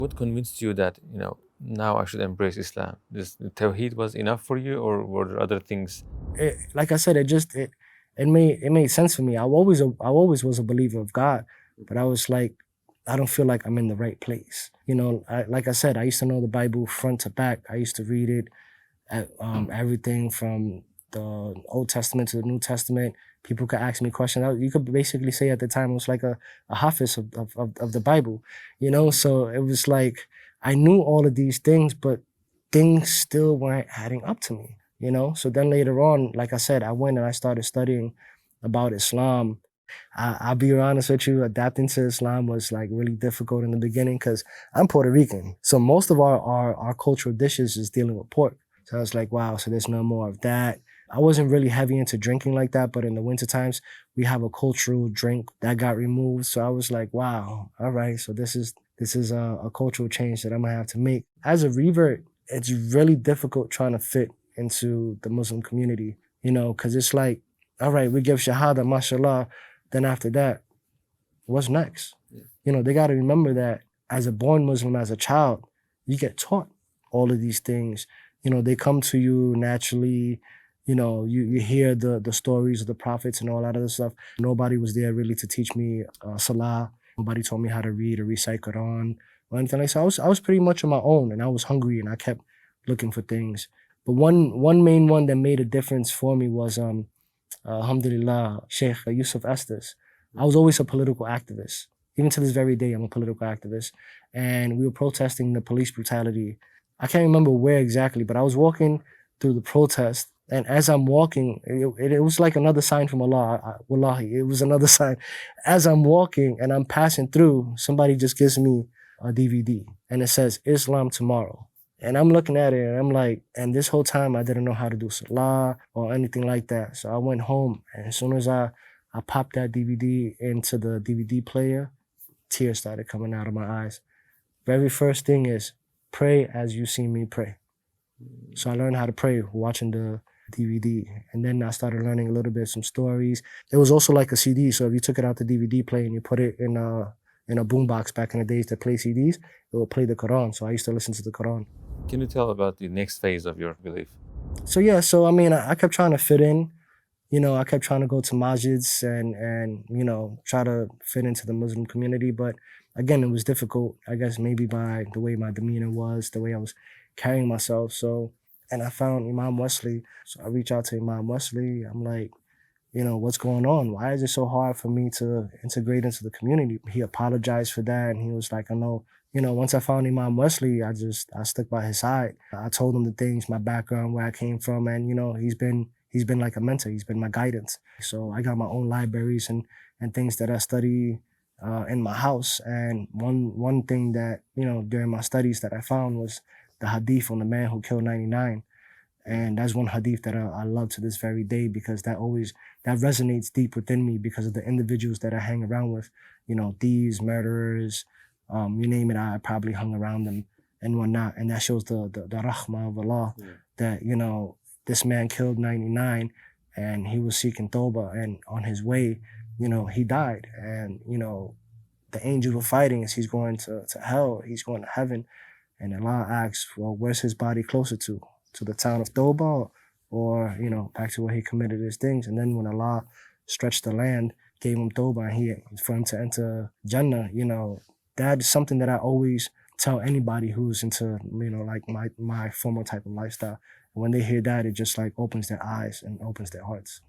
What convinced you that, now I should embrace Islam? Just the Tawheed was enough for you, or were there other things? Like I said, it made sense for me. I always was a believer of God, but I was like, I don't feel like I'm in the right place. Like I said, I used to know the Bible front to back. I used to read it, everything from the Old Testament to the New Testament. People could ask me questions. You could basically say at the time it was like a hafiz of the Bible, So it was like I knew all of these things, but things still weren't adding up to me. So then later on, like I said, I went and I started studying about Islam. I'll be honest with you, adapting to Islam was like really difficult in the beginning because I'm Puerto Rican. So most of our cultural dishes is dealing with pork. So I was like, wow, so there's no more of that. I wasn't really heavy into drinking like that, but in the winter times, we have a cultural drink that got removed. So I was like, wow, all right, so this is a cultural change that I'm gonna have to make. As a revert, it's really difficult trying to fit into the Muslim community, because it's like, all right, we give Shahada, mashallah. Then after that, what's next? Yeah. They got to remember that as a born Muslim, as a child, you get taught all of these things. They come to you naturally. You hear the stories of the prophets and all that other stuff. Nobody was there really to teach me Salah. Nobody told me how to read or recite Quran or anything like that. So I was pretty much on my own, and I was hungry, and I kept looking for things. But one main one that made a difference for me was Alhamdulillah, Sheikh Yusuf Estes. I was always a political activist. Even to this very day, I'm a political activist. And we were protesting the police brutality. I can't remember where exactly, but I was walking through the protest. And as I'm walking, it was like another sign from Allah. Wallahi, it was another sign. As I'm walking and I'm passing through, somebody just gives me a DVD and it says Islam Tomorrow. And I'm looking at it and I'm like, and this whole time I didn't know how to do salah or anything like that. So I went home and as soon as I popped that DVD into the DVD player, tears started coming out of my eyes. Very first thing is pray as you see me pray. So I learned how to pray watching the DVD. And then I started learning a little bit, some stories. It was also like a CD. So if you took it out the DVD player and you put it in a boombox back in the days that play CDs, it would play the Quran. So I used to listen to the Quran. Can you tell about the next phase of your belief? So yeah, so I mean, I kept trying to fit in. I kept trying to go to masjids and try to fit into the Muslim community, but again, it was difficult. I guess maybe by the way my demeanor was, the way I was carrying myself. So, and I found Imam Wesley. So I reached out to Imam Wesley. I'm like, what's going on? Why is it so hard for me to integrate into the community? He apologized for that, and he was like, I know. Once I found Imam Wesley, I stuck by his side. I told him the things, my background, where I came from, and he's been like a mentor. He's been my guidance. So I got my own libraries and things that I study in my house. And one thing that during my studies that I found was the hadith on the man who killed 99. And that's one hadith that I love to this very day because that resonates deep within me because of the individuals that I hang around with. Thieves, murderers, you name it, I probably hung around them and whatnot. And that shows the rahmah of Allah. Yeah. That, this man killed 99 and he was seeking tawbah. And on his way, he died. And, the angels were fighting as he's going to hell, he's going to heaven. And Allah asks, well, where's his body closer to? To the town of Toba or, back to where he committed his things. And then when Allah stretched the land, gave him Toba, and for him to enter Jannah, that is something that I always tell anybody who's into, like my former type of lifestyle. When they hear that, it just like opens their eyes and opens their hearts.